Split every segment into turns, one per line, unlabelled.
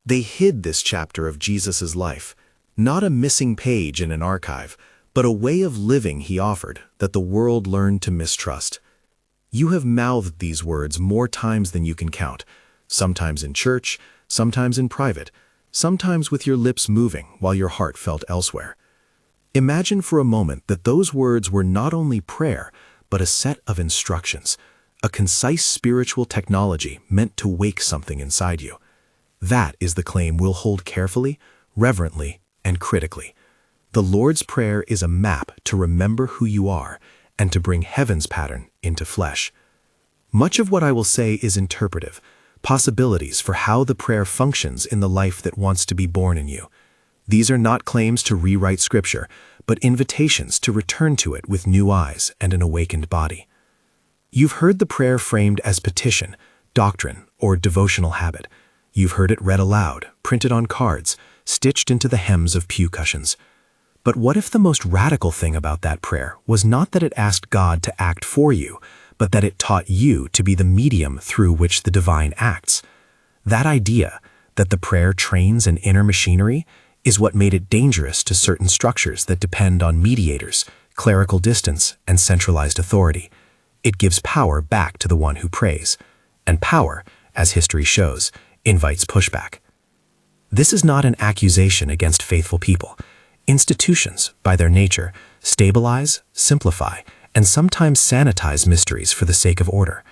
They hid this chapter of Jesus' life, not a missing page in an archive, but a way of living he offered that the world learned to mistrust. You have mouthed these words more times than you can count, sometimes in church, sometimes in private, sometimes with your lips moving while your heart felt elsewhere. Imagine for a moment that those words were not only prayer, but a set of instructions, a concise spiritual technology meant to wake something inside you. That is the claim we'll hold carefully, reverently, and critically. The Lord's Prayer is a map to remember who you are and to bring heaven's pattern into flesh. Much of what I will say is interpretive, possibilities for how the prayer functions in the life that wants to be born in you. These are not claims to rewrite Scripture, but invitations to return to it with new eyes and an awakened body. You've heard the prayer framed as petition, doctrine, or devotional habit. You've heard it read aloud, printed on cards, stitched into the hems of pew cushions. But what if the most radical thing about that prayer was not that it asked God to act for you, but that it taught you to be the medium through which the divine acts? That idea, that the prayer trains an inner machinery, is what made it dangerous to certain structures that depend on mediators, clerical distance, and centralized authority. It gives power back to the one who prays. And power, as history shows, invites pushback. This is not an accusation against faithful people. Institutions, by their nature, stabilize, simplify, and sometimes sanitize mysteries for the sake of order.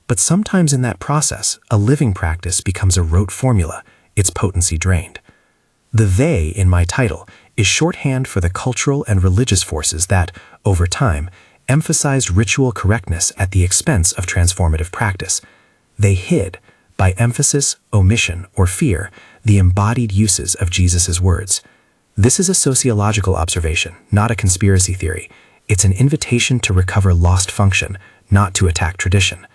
But sometimes in that process, a living practice becomes a rote formula, its potency drained. The "they" in my title is shorthand for the cultural and religious forces that, over time, emphasized ritual correctness at the expense of transformative practice. They hid, by emphasis, omission, or fear, the embodied uses of Jesus' words. This is a sociological observation, not a conspiracy theory. It's an invitation to recover lost function, not to attack tradition.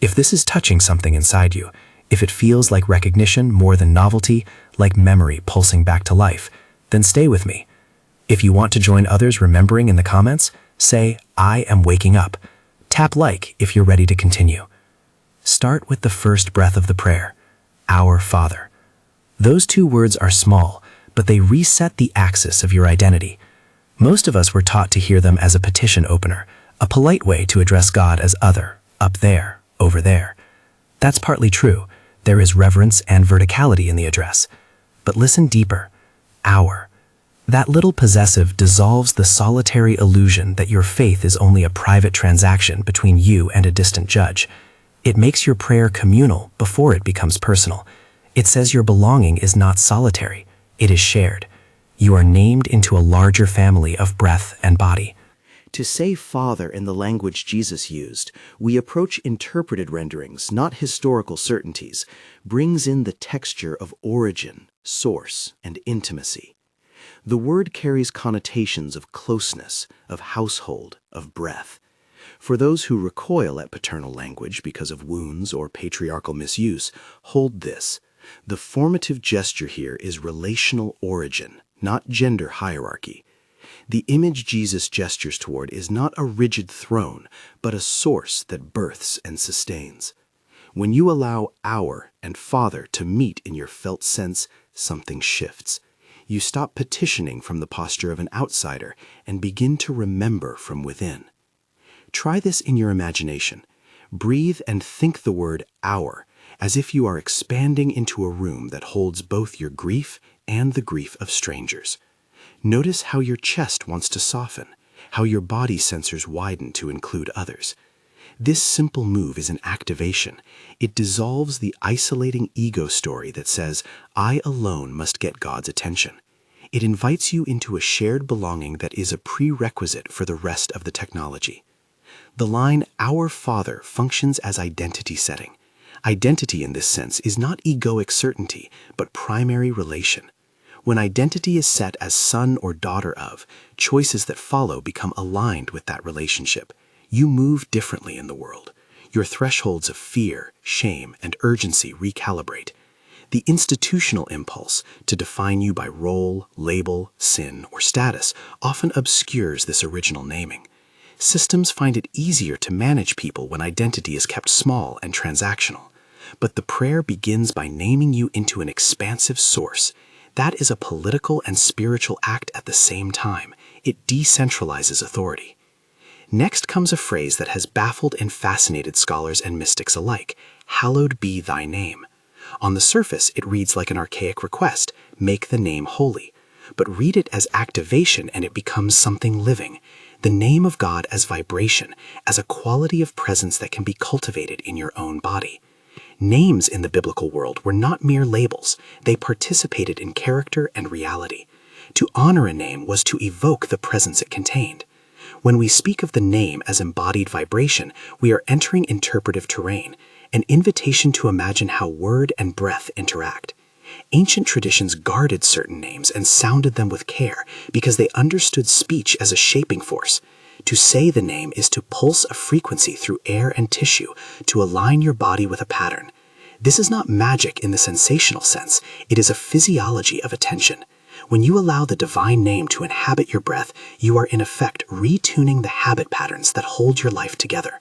If this is touching something inside you, if it feels like recognition more than novelty, like memory pulsing back to life, then stay with me. If you want to join others remembering in the comments, say, "I am waking up." Tap like if you're ready to continue. Start with the first breath of the prayer, Our Father. Those two words are small, but they reset the axis of your identity. Most of us were taught to hear them as a petition opener, a polite way to address God as other, up there, over there. That's partly true. There is reverence and verticality in the address. But listen deeper. Our. That little possessive dissolves the solitary illusion that your faith is only a private transaction between you and a distant judge. It makes your prayer communal before it becomes personal. It says your belonging is not solitary. It is shared. You are named into a larger family of breath and body.
To say Father in the language Jesus used, we approach interpreted renderings, not historical certainties, brings in the texture of origin, source, and intimacy. The word carries connotations of closeness, of household, of breath. For those who recoil at paternal language because of wounds or patriarchal misuse, hold this. The formative gesture here is relational origin, not gender hierarchy. The image Jesus gestures toward is not a rigid throne, but a source that births and sustains. When you allow Our and Father to meet in your felt sense, something shifts. You stop petitioning from the posture of an outsider and begin to remember from within. Try this in your imagination. Breathe and think the word Our as if you are expanding into a room that holds both your grief and the grief of strangers. Notice how your chest wants to soften, how your body sensors widen to include others. This simple move is an activation. It dissolves the isolating ego story that says, "I alone must get God's attention." It invites you into a shared belonging that is a prerequisite for the rest of the technology. The line Our Father functions as identity setting. Identity in this sense is not egoic certainty, but primary relation. When identity is set as son or daughter of, choices that follow become aligned with that relationship. You move differently in the world. Your thresholds of fear, shame, and urgency recalibrate. The institutional impulse to define you by role, label, sin, or status often obscures this original naming. Systems find it easier to manage people when identity is kept small and transactional. But the prayer begins by naming you into an expansive source. That is a political and spiritual act at the same time. It decentralizes authority. Next comes a phrase that has baffled and fascinated scholars and mystics alike: hallowed be thy name. On the surface, it reads like an archaic request, make the name holy. But read it as activation and it becomes something living. The name of God as vibration, as a quality of presence that can be cultivated in your own body. Names in the biblical world were not mere labels. They participated in character and reality. To honor a name was to evoke the presence it contained. When we speak of the name as embodied vibration, we are entering interpretive terrain, an invitation to imagine how word and breath interact. Ancient traditions guarded certain names and sounded them with care because they understood speech as a shaping force. To say the name is to pulse a frequency through air and tissue, to align your body with a pattern. This is not magic in the sensational sense. It is a physiology of attention. When you allow the divine name to inhabit your breath, you are in effect retuning the habit patterns that hold your life together.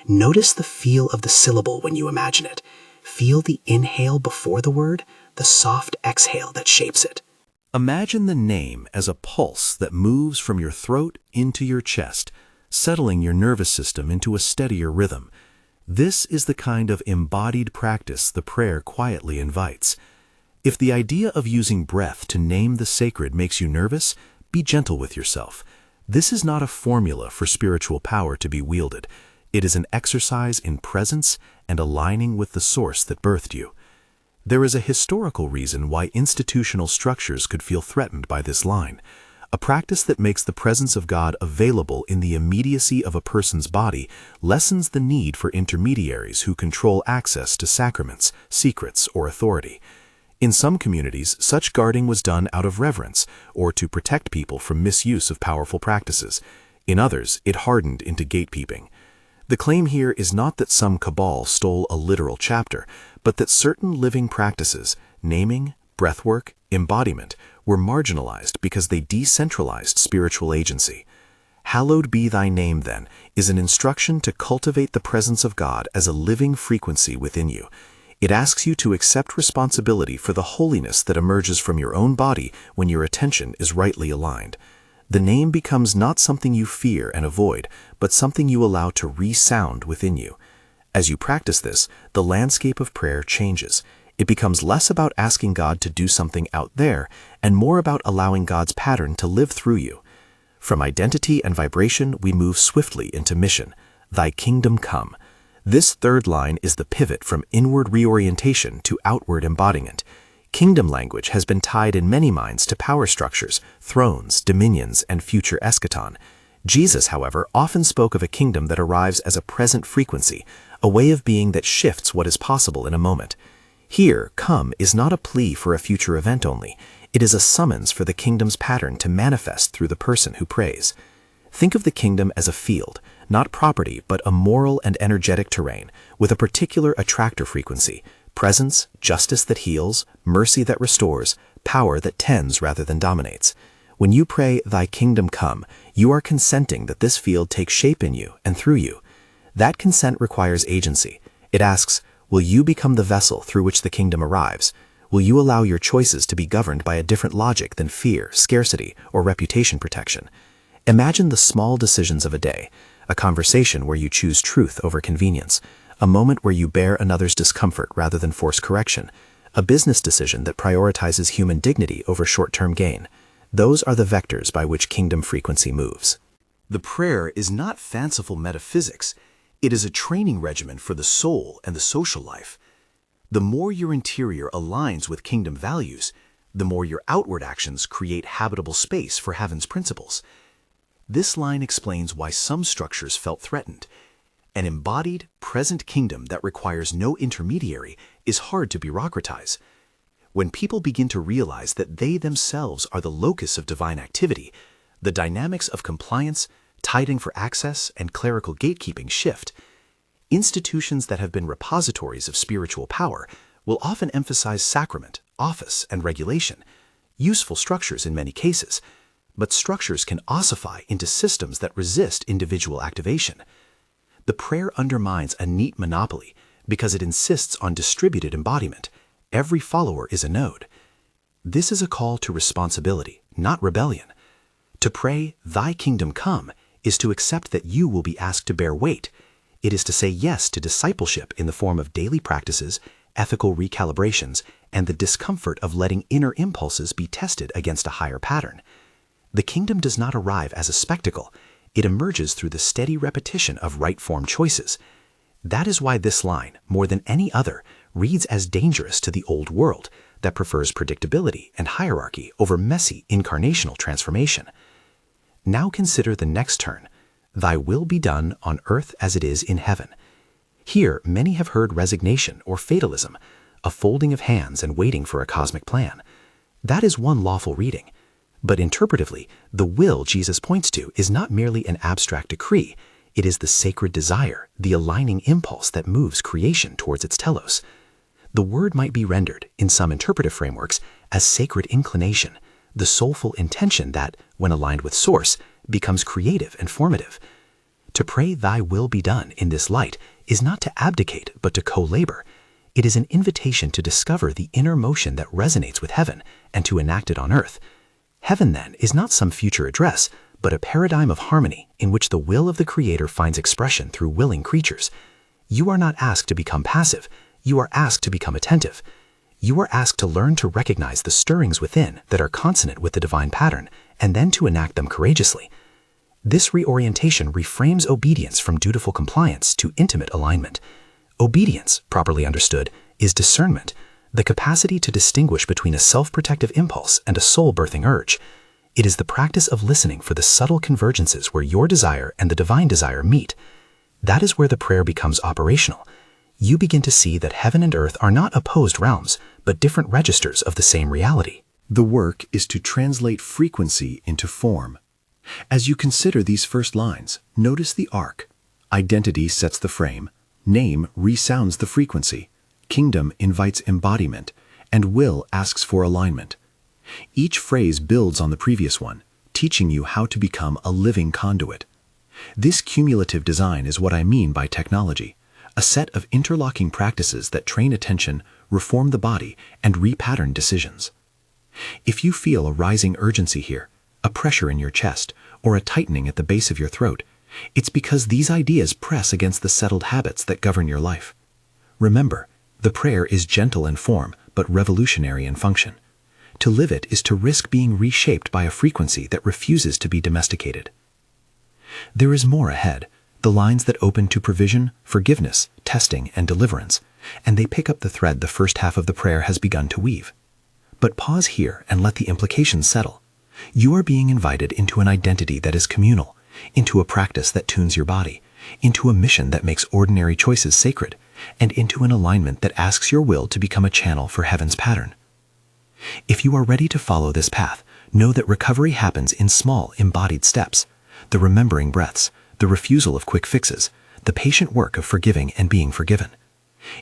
Notice the feel of the syllable when you imagine it. Feel the inhale before the word, the soft exhale that shapes it.
Imagine the name as a pulse that moves from your throat into your chest, settling your nervous system into a steadier rhythm. This is the kind of embodied practice the prayer quietly invites. If the idea of using breath to name the sacred makes you nervous, be gentle with yourself. This is not a formula for spiritual power to be wielded. It is an exercise in presence and aligning with the source that birthed you. There is a historical reason why institutional structures could feel threatened by this line. A practice that makes the presence of God available in the immediacy of a person's body lessens the need for intermediaries who control access to sacraments, secrets, or authority. In some communities, such guarding was done out of reverence or to protect people from misuse of powerful practices. In others, it hardened into gatekeeping. The claim here is not that some cabal stole a literal chapter, but that certain living practices, naming, breathwork, embodiment, were marginalized because they decentralized spiritual agency. Hallowed be thy name, then, is an instruction to cultivate the presence of God as a living frequency within you. It asks you to accept responsibility for the holiness that emerges from your own body when your attention is rightly aligned. The name becomes not something you fear and avoid, but something you allow to resound within you. As you practice this, the landscape of prayer changes. It becomes less about asking God to do something out there and more about allowing God's pattern to live through you. From identity and vibration, we move swiftly into mission. Thy kingdom come. This third line is the pivot from inward reorientation to outward embodiment. Kingdom language has been tied in many minds to power structures, thrones, dominions, and future eschaton. Jesus, however, often spoke of a kingdom that arrives as a present frequency, a way of being that shifts what is possible in a moment. Here, come is not a plea for a future event only. It is a summons for the kingdom's pattern to manifest through the person who prays. Think of the kingdom as a field, not property, but a moral and energetic terrain, with a particular attractor frequency, presence, justice that heals, mercy that restores, power that tends rather than dominates. When you pray, thy kingdom come, you are consenting that this field take shape in you and through you. That consent requires agency. It asks, will you become the vessel through which the kingdom arrives? Will you allow your choices to be governed by a different logic than fear, scarcity, or reputation protection? Imagine the small decisions of a day, a conversation where you choose truth over convenience, a moment where you bear another's discomfort rather than force correction, a business decision that prioritizes human dignity over short-term gain. Those are the vectors by which kingdom frequency moves. The prayer is not fanciful metaphysics. It is a training regimen for the soul and the social life. The more your interior aligns with kingdom values, the more your outward actions create habitable space for heaven's principles. This line explains why some structures felt threatened. An embodied, present kingdom that requires no intermediary is hard to bureaucratize. When people begin to realize that they themselves are the locus of divine activity, the dynamics of compliance, tithing for access, and clerical gatekeeping shift. Institutions that have been repositories of spiritual power will often emphasize sacrament, office, and regulation, useful structures in many cases, but structures can ossify into systems that resist individual activation. The prayer undermines a neat monopoly,
because it insists on distributed embodiment. Every follower is a node. This is a call to responsibility, not rebellion. To pray, "Thy kingdom come," is to accept that you will be asked to bear weight. It is to say yes to discipleship in the form of daily practices, ethical recalibrations, and the discomfort of letting inner impulses be tested against a higher pattern. The kingdom does not arrive as a spectacle. It emerges through the steady repetition of right-form choices. That is why this line, more than any other, reads as dangerous to the old world that prefers predictability and hierarchy over messy incarnational transformation. Now consider the next turn. "Thy will be done on earth as it is in heaven." Here, many have heard resignation or fatalism, a folding of hands and waiting for a cosmic plan. That is one lawful reading. But interpretively, the will Jesus points to is not merely an abstract decree. It is the sacred desire, the aligning impulse that moves creation towards its telos. The word might be rendered, in some interpretive frameworks, as sacred inclination, the soulful intention that, when aligned with Source, becomes creative and formative. To pray "Thy will be done" in this light is not to abdicate, but to co-labor. It is an invitation to discover the inner motion that resonates with heaven and to enact it on earth. Heaven, then, is not some future address, but a paradigm of harmony in which the will of the Creator finds expression through willing creatures. You are not asked to become passive. You are asked to become attentive. You are asked to learn to recognize the stirrings within that are consonant with the divine pattern, and then to enact them courageously. This reorientation reframes obedience from dutiful compliance to intimate alignment. Obedience, properly understood, is discernment, the capacity to distinguish between a self-protective impulse and a soul-birthing urge. It is the practice of listening for the subtle convergences where your desire and the divine desire meet. That is where the prayer becomes operational. You begin to see that heaven and earth are not opposed realms, but different registers of the same reality.
The work is to translate frequency into form. As you consider these first lines, notice the arc. Identity sets the frame, name resounds the frequency, kingdom invites embodiment, and will asks for alignment. Each phrase builds on the previous one, teaching you how to become a living conduit. This cumulative design is what I mean by technology, a set of interlocking practices that train attention, reform the body, and repattern decisions. If you feel a rising urgency here, a pressure in your chest, or a tightening at the base of your throat, it's because these ideas press against the settled habits that govern your life. Remember, the prayer is gentle in form, but revolutionary in function. To live it is to risk being reshaped by a frequency that refuses to be domesticated. There is more ahead, the lines that open to provision, forgiveness, testing, and deliverance, and they pick up the thread the first half of the prayer has begun to weave. But pause here and let the implications settle. You are being invited into an identity that is communal, into a practice that tunes your body, into a mission that makes ordinary choices sacred, and into an alignment that asks your will to become a channel for heaven's pattern. If you are ready to follow this path, know that recovery happens in small, embodied steps. The remembering breaths, the refusal of quick fixes, the patient work of forgiving and being forgiven.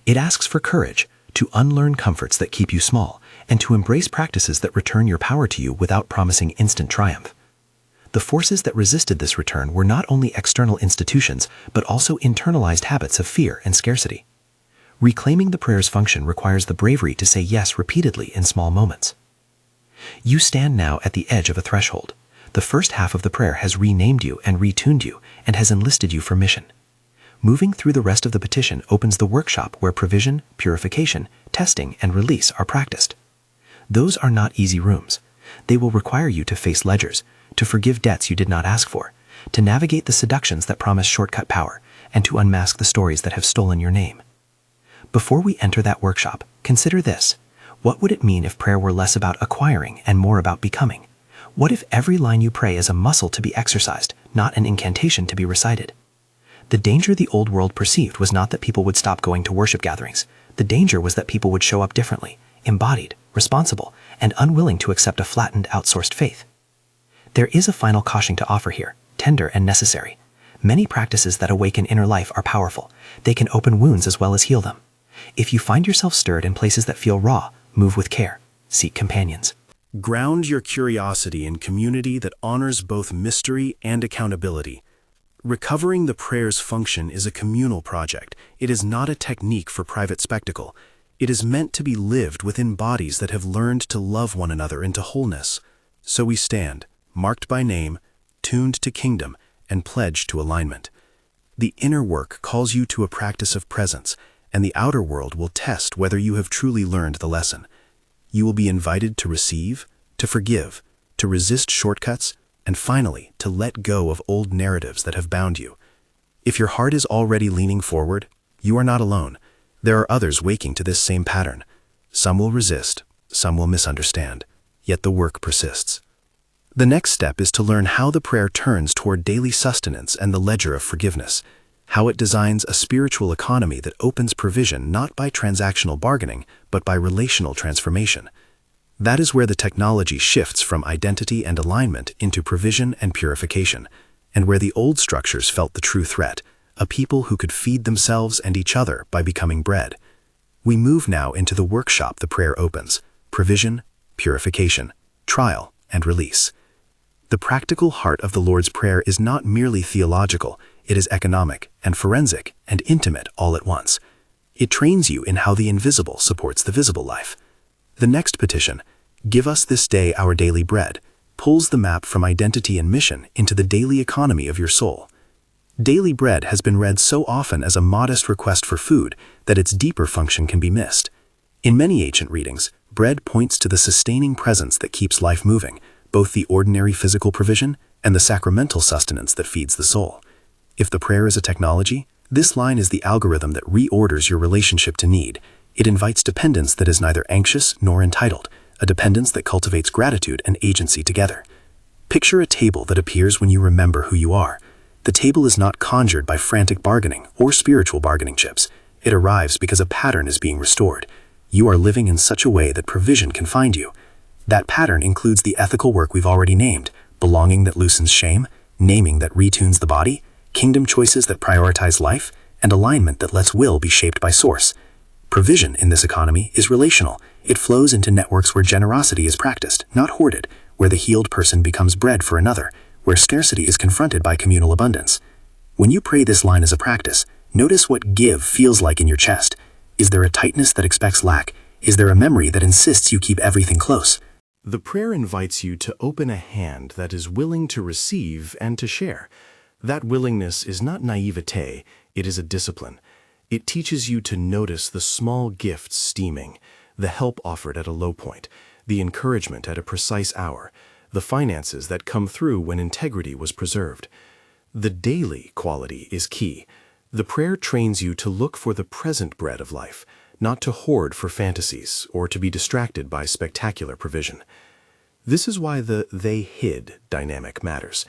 It asks for courage to unlearn comforts that keep you small and to embrace practices that return your power to you without promising instant triumph. The forces that resisted this return were not only external institutions, but also internalized habits of fear and scarcity. Reclaiming the prayer's function requires the bravery to say yes repeatedly in small moments. You stand now at the edge of a threshold. The first half of the prayer has renamed you and retuned you and has enlisted you for mission. Moving through the rest of the petition opens the workshop where provision, purification, testing, and release are practiced. Those are not easy rooms. They will require you to face ledgers, to forgive debts you did not ask for, to navigate the seductions that promise shortcut power, and to unmask the stories that have stolen your name. Before we enter that workshop, consider this. What would it mean if prayer were less about acquiring and more about becoming? What if every line you pray is a muscle to be exercised, not an incantation to be recited? The danger the old world perceived was not that people would stop going to worship gatherings. The danger was that people would show up differently, embodied, responsible, and unwilling to accept a flattened, outsourced faith. There is a final caution to offer here, tender and necessary. Many practices that awaken inner life are powerful. They can open wounds as well as heal them. If you find yourself stirred in places that feel raw, move with care. Seek companions. Ground your curiosity in community that honors both mystery and accountability. Recovering the prayer's function is a communal project. It is not a technique for private spectacle. It is meant to be lived within bodies that have learned to love one another into wholeness. So we stand, marked by name, tuned to kingdom, and pledged to alignment. The inner work calls you to a practice of presence, and the outer world will test whether you have truly learned the lesson. You will be invited to receive, to forgive, to resist shortcuts, and finally, to let go of old narratives that have bound you. If your heart is already leaning forward, you are not alone. There are others waking to this same pattern. Some will resist, some will misunderstand, yet the work persists. The next step is to learn how the prayer turns toward daily sustenance and the ledger of forgiveness, how it designs a spiritual economy that opens provision not by transactional bargaining, but by relational transformation. That is where the technology shifts from identity and alignment into provision and purification, and where the old structures felt the true threat, a people who could feed themselves and each other by becoming bread. We move now into the workshop the prayer opens: provision, purification, trial, and release. The practical heart of the Lord's Prayer is not merely theological, it is economic and forensic and intimate all at once. It trains you in how the invisible supports the visible life. The next petition, "Give us this day our daily bread," pulls the map from identity and mission into the daily economy of your soul. Daily bread has been read so often as a modest request for food that its deeper function can be missed. In many ancient readings, bread points to the sustaining presence that keeps life moving, both the ordinary physical provision and the sacramental sustenance that feeds the soul. If the prayer is a technology, this line is the algorithm that reorders your relationship to need. It invites dependence that is neither anxious nor entitled, a dependence that cultivates gratitude and agency together. Picture a table that appears when you remember who you are. The table is not conjured by frantic bargaining or spiritual bargaining chips. It arrives because a pattern is being restored. You are living in such a way that provision can find you. That pattern includes the ethical work we've already named: belonging that loosens shame, naming that retunes the body, kingdom choices that prioritize life, and alignment that lets will be shaped by source. Provision in this economy is relational. It flows into networks where generosity is practiced, not hoarded, where the healed person becomes bread for another, where scarcity is confronted by communal abundance. When you pray this line as a practice, notice what give feels like in your chest. Is there a tightness that expects lack? Is there a memory that insists you keep everything close?
The prayer invites you to open a hand that is willing to receive and to share. That willingness is not naivete, it is a discipline. It teaches you to notice the small gifts steaming, the help offered at a low point, the encouragement at a precise hour, the finances that come through when integrity was preserved. The daily quality is key. The prayer trains you to look for the present bread of life, not to hoard for fantasies or to be distracted by spectacular provision. This is why the "they hid" dynamic matters.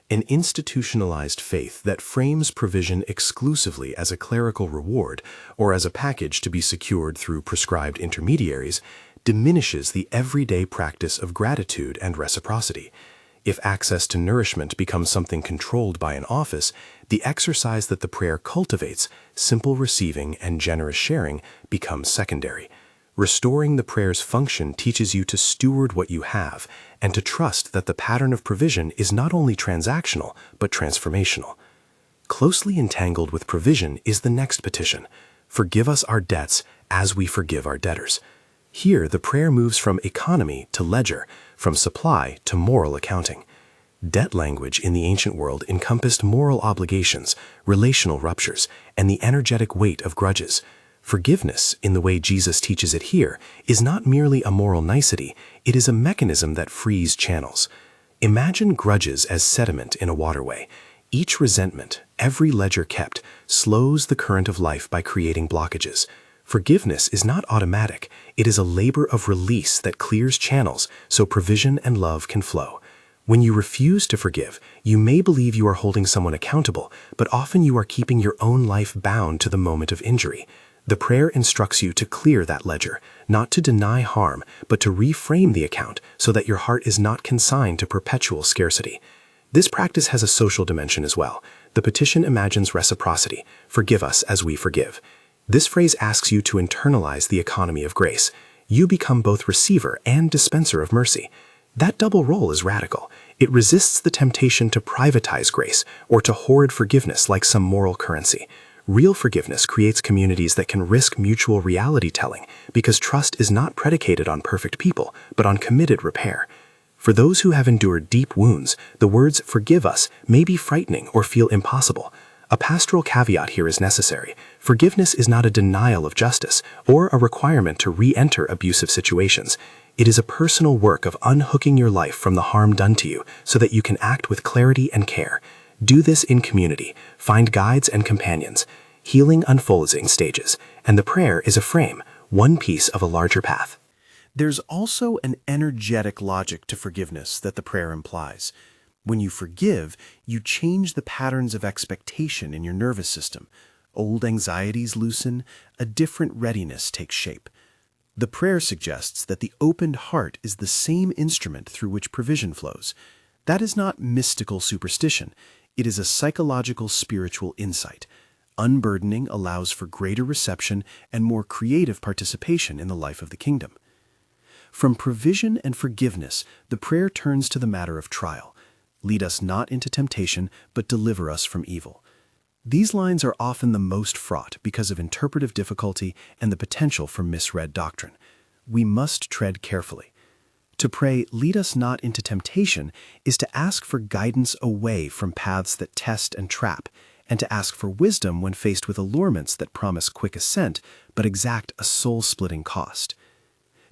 An institutionalized faith that frames provision exclusively as a clerical reward or as a package to be secured through prescribed intermediaries diminishes the everyday practice of gratitude and reciprocity. If access to nourishment becomes something controlled by an office, the exercise that the prayer cultivates, simple receiving and generous sharing, becomes secondary. Restoring the prayer's function teaches you to steward what you have and to trust that the pattern of provision is not only transactional, but transformational. Closely entangled with provision is the next petition: "Forgive us our debts as we forgive our debtors." Here, the prayer moves from economy to ledger, from supply to moral accounting. Debt language in the ancient world encompassed moral obligations, relational ruptures, and the energetic weight of grudges. Forgiveness, in the way Jesus teaches it here, is not merely a moral nicety, it is a mechanism that frees channels. Imagine grudges as sediment in a waterway. Each resentment, every ledger kept, slows the current of life by creating blockages. Forgiveness is not automatic, it is a labor of release that clears channels so provision and love can flow. When you refuse to forgive, you may believe you are holding someone accountable, but often you are keeping your own life bound to the moment of injury. The prayer instructs you to clear that ledger, not to deny harm, but to reframe the account so that your heart is not consigned to perpetual scarcity. This practice has a social dimension as well. The petition imagines reciprocity: "Forgive us as we forgive." This phrase asks you to internalize the economy of grace. You become both receiver and dispenser of mercy.
That double role is radical. It resists the temptation to privatize grace or to hoard forgiveness like some moral currency. Real forgiveness creates communities that can risk mutual reality telling because trust is not predicated on perfect people, but on committed repair. For those who have endured deep wounds, the words "forgive us" may be frightening or feel impossible. A pastoral caveat here is necessary. Forgiveness is not a denial of justice or a requirement to re-enter abusive situations. It is a personal work of unhooking your life from the harm done to you so that you can act with clarity and care. Do this in community. Find guides and companions. Healing unfolds in stages, and the prayer is a frame, one piece of a larger path.
There's also an energetic logic to forgiveness that the prayer implies. When you forgive, you change the patterns of expectation in your nervous system. Old anxieties loosen, a different readiness takes shape. The prayer suggests that the opened heart is the same instrument through which provision flows. That is not mystical superstition. It is a psychological spiritual insight. Unburdening allows for greater reception and more creative participation in the life of the kingdom. From provision and forgiveness, the prayer turns to the matter of trial. Lead us not into temptation, but deliver us from evil. These lines are often the most fraught because of interpretive difficulty and the potential for misread doctrine. We must tread carefully. To pray, "Lead us not into temptation," is to ask for guidance away from paths that test and trap, and to ask for wisdom when faced with allurements that promise quick ascent but exact a soul-splitting cost.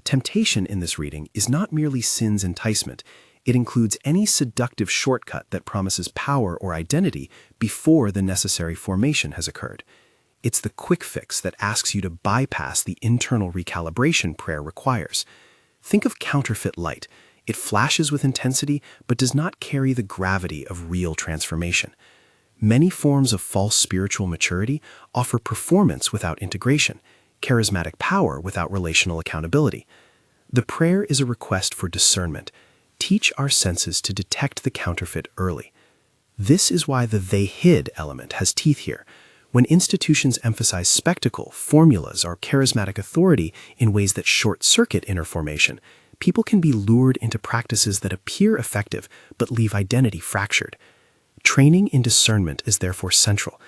Temptation in this reading is not merely sin's enticement. It includes any seductive shortcut that promises power or identity before the necessary formation has occurred. It's the quick fix that asks you to bypass the internal recalibration prayer requires. Think of counterfeit light. It flashes with intensity but does not carry the gravity of real transformation. Many forms of false spiritual maturity offer performance without integration, charismatic power without relational accountability. The prayer is a request for discernment. Teach our senses to detect the counterfeit early. This is why the "they hid" element has teeth here. When institutions emphasize spectacle, formulas, or charismatic authority in ways that short-circuit inner formation, people can be lured into practices that appear effective but leave identity fractured. Training in discernment is therefore central.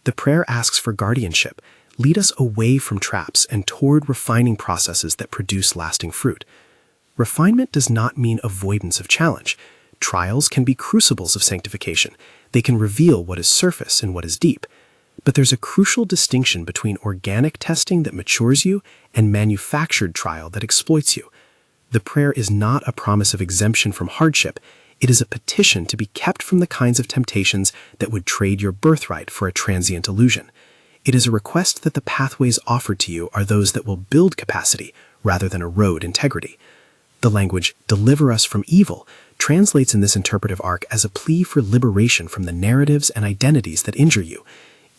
The prayer asks for guardianship. Lead us away from traps and toward refining processes that produce lasting fruit. Refinement does not mean avoidance of challenge. Trials can be crucibles of sanctification. They can reveal what is surface and what is deep. But there's a crucial distinction between organic testing that matures you and manufactured trial that exploits you. The prayer is not a promise of exemption from hardship. It is a petition to be kept from the kinds of temptations that would trade your birthright for a transient illusion. It is a request that the pathways offered to you are those that will build capacity rather than erode integrity. The language "deliver us from evil" translates in this interpretive arc as a plea for liberation from the narratives and identities that injure you.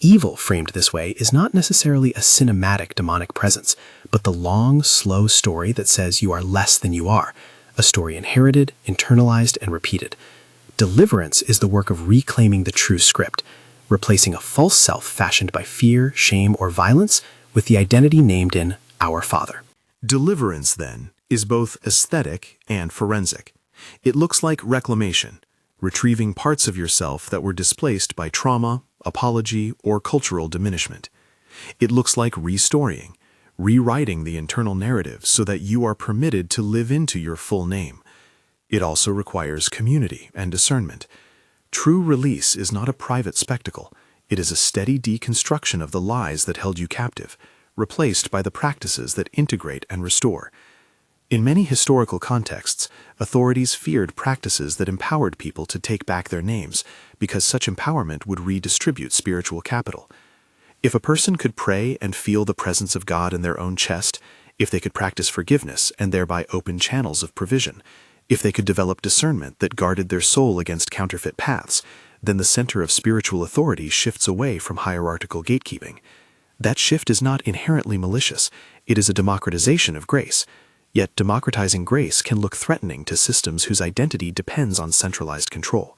Evil, framed this way, is not necessarily a cinematic demonic presence, but the long, slow story that says you are less than you are, a story inherited, internalized, and repeated. Deliverance is the work of reclaiming the true script, replacing a false self fashioned by fear, shame, or violence with the identity named in Our Father.
Deliverance, then, is both aesthetic and forensic. It looks like reclamation, retrieving parts of yourself that were displaced by trauma, apology, or cultural diminishment. It looks like restoring, rewriting the internal narrative so that you are permitted to live into your full name. It also requires community and discernment. True release is not a private spectacle. It is a steady deconstruction of the lies that held you captive, replaced by the practices that integrate and restore. In many historical contexts, authorities feared practices that empowered people to take back their names because such empowerment would redistribute spiritual capital. If a person could pray and feel the presence of God in their own chest, if they could practice forgiveness and thereby open channels of provision, if they could develop discernment that guarded their soul against counterfeit paths, then the center of spiritual authority shifts away from hierarchical gatekeeping. That shift is not inherently malicious. It is a democratization of grace. Yet democratizing grace can look threatening to systems whose identity depends on centralized control.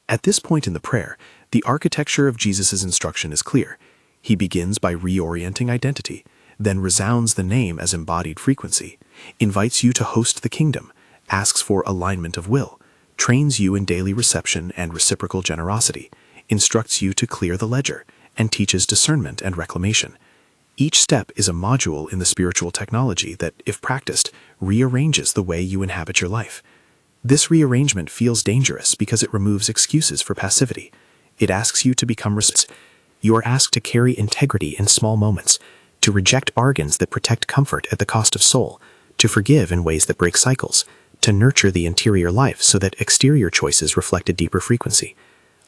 At this point in the prayer, the architecture of Jesus' instruction is clear. He begins by reorienting identity, then resounds the name as embodied frequency, invites you to host the kingdom,
asks for alignment of will, trains you in daily reception and reciprocal generosity, instructs you to clear the ledger, and teaches discernment and reclamation. Each step is a module in the spiritual technology that, if practiced, rearranges the way you inhabit your life. This rearrangement feels dangerous because it removes excuses for passivity. It asks you to become responsible. You are asked to carry integrity in small moments, to reject bargains that protect comfort at the cost of soul, to forgive in ways that break cycles, to nurture the interior life so that exterior choices reflect a deeper frequency.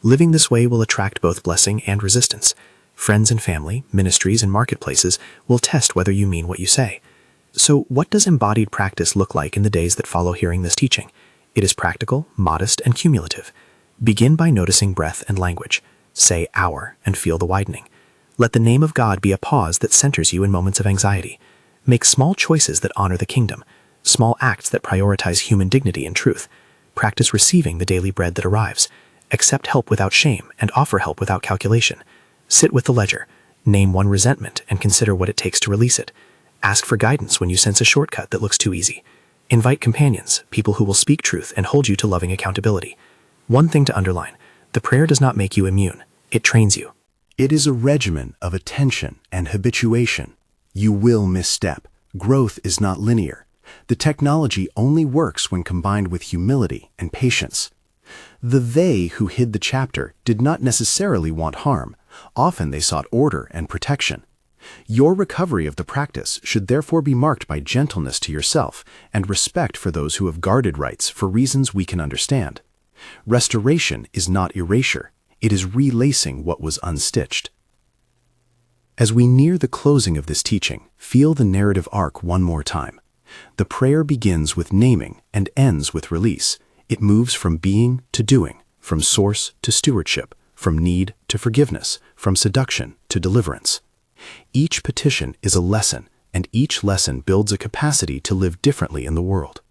Living this way will attract both blessing and resistance. Friends and family, ministries and marketplaces will test whether you mean what you say. So what does embodied practice look like in the days that follow hearing this teaching? It is practical, modest, and cumulative. Begin by noticing breath and language. Say "our" and feel the widening. Let the name of God be a pause that centers you in moments of anxiety. Make small choices that honor the kingdom, small acts that prioritize human dignity and truth. Practice receiving the daily bread that arrives. Accept help without shame and offer help without calculation. Sit with the ledger. Name one resentment and consider what it takes to release it. Ask for guidance when you sense a shortcut that looks too easy. Invite companions, people who will speak truth and hold you to loving accountability. One thing to underline: the prayer does not make you immune. It trains you.
It is a regimen of attention and habituation. You will misstep. Growth is not linear. The technology only works when combined with humility and patience. The they who hid the chapter did not necessarily want harm. Often they sought order and protection. Your recovery of the practice should therefore be marked by gentleness to yourself and respect for those who have guarded rights for reasons we can understand. Restoration is not erasure. It is relacing what was unstitched. As we near the closing of this teaching, feel the narrative arc one more time. The prayer begins with naming and ends with release. It moves from being to doing, from source to stewardship, from need to forgiveness, from seduction to deliverance. Each petition is a lesson, and each lesson builds a capacity to live differently in the world.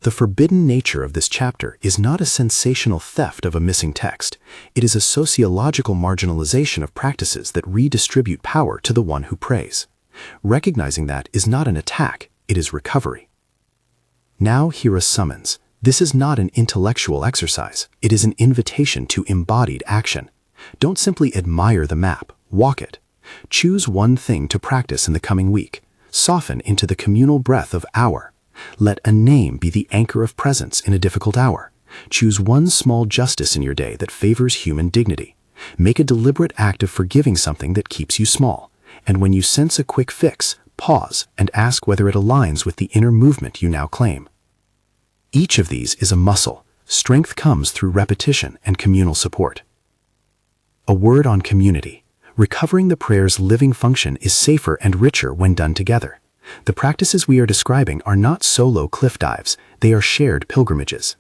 The forbidden nature of this chapter is not a sensational theft of a missing text. It is a sociological marginalization of practices that redistribute power to the one who prays. Recognizing that is not an attack, it is recovery. Now hear a summons. This is not an intellectual exercise. It is an invitation to embodied action. Don't simply admire the map, walk it. Choose one thing to practice in the coming week. Soften into the communal breath of "our." Let a name be the anchor of presence in a difficult hour. Choose one small justice in your day that favors human dignity. Make a deliberate act of forgiving something that keeps you small. And when you sense a quick fix, pause and ask whether it aligns with the inner movement you now claim. Each of these is a muscle. Strength comes through repetition and communal support. A word on community. Recovering the prayer's living function is safer and richer when done together. The practices we are describing are not solo cliff dives, they are shared pilgrimages.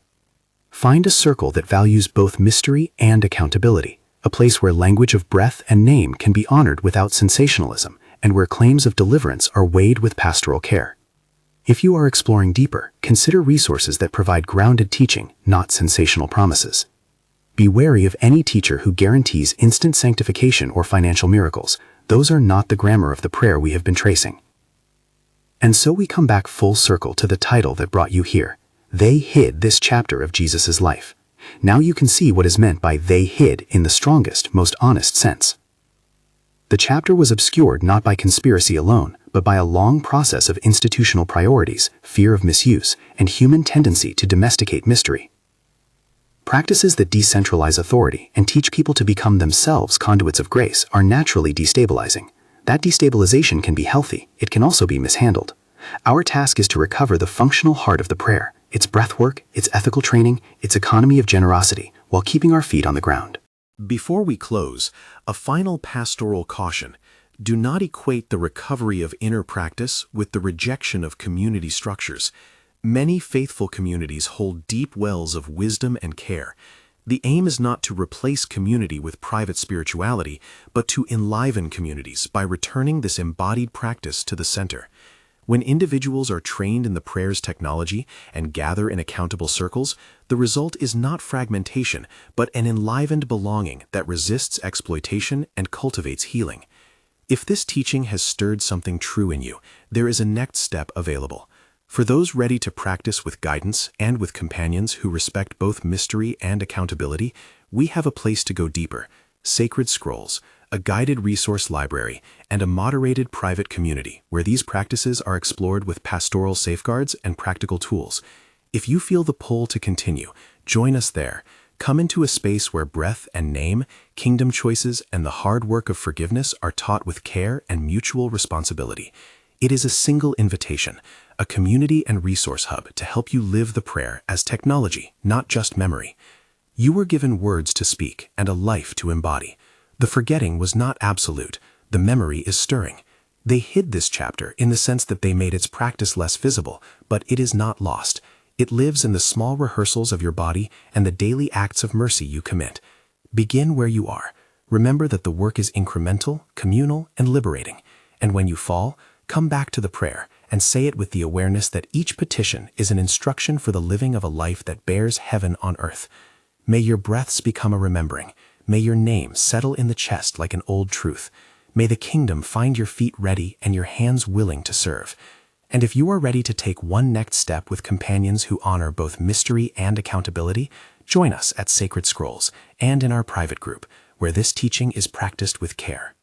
Find a circle that values both mystery and accountability, a place where language of breath and name can be honored without sensationalism, and where claims of deliverance are weighed with pastoral care. If you are exploring deeper, consider resources that provide grounded teaching, not sensational promises. Be wary of any teacher who guarantees instant sanctification or financial miracles. Those are not the grammar of the prayer we have been tracing. And so we come back full circle to the title that brought you here. They hid this chapter of Jesus' life. Now you can see what is meant by "they hid" in the strongest, most honest sense. The chapter was obscured not by conspiracy alone, but by a long process of institutional priorities, fear of misuse, and human tendency to domesticate mystery. Practices that decentralize authority and teach people to become themselves conduits of grace are naturally destabilizing. That destabilization can be healthy, it can also be mishandled. Our task is to recover the functional heart of the prayer, its breathwork, its ethical training, its economy of generosity, while keeping our feet on the ground.
Before we close, a final pastoral caution. Do not equate the recovery of inner practice with the rejection of community structures. Many faithful communities hold deep wells of wisdom and care. The aim is not to replace community with private spirituality, but to enliven communities by returning this embodied practice to the center. When individuals are trained in the prayer's technology and gather in accountable circles, the result is not fragmentation, but an enlivened belonging that resists exploitation and cultivates healing. If this teaching has stirred something true in you, there is a next step available.
For those ready to practice with guidance and with companions who respect both mystery and accountability, we have a place to go deeper: Sacred Scrolls, a guided resource library, and a moderated private community where these practices are explored with pastoral safeguards and practical tools. If you feel the pull to continue, join us there. Come into a space where breath and name, kingdom choices, and the hard work of forgiveness are taught with care and mutual responsibility. It is a single invitation, a community and resource hub to help you live the prayer as technology, not just memory. You were given words to speak and a life to embody. The forgetting was not absolute. The memory is stirring. They hid this chapter in the sense that they made its practice less visible, but it is not lost. It lives in the small rehearsals of your body and the daily acts of mercy you commit. Begin where you are. Remember that the work is incremental, communal, and liberating. And when you fall, come back to the prayer and say it with the awareness that each petition is an instruction for the living of a life that bears heaven on earth. May your breaths become a remembering. May your name settle in the chest like an old truth. May the kingdom find your feet ready and your hands willing to serve. And if you are ready to take one next step with companions who honor both mystery and accountability, join us at Sacred Scrolls and in our private group, where this teaching is practiced with care.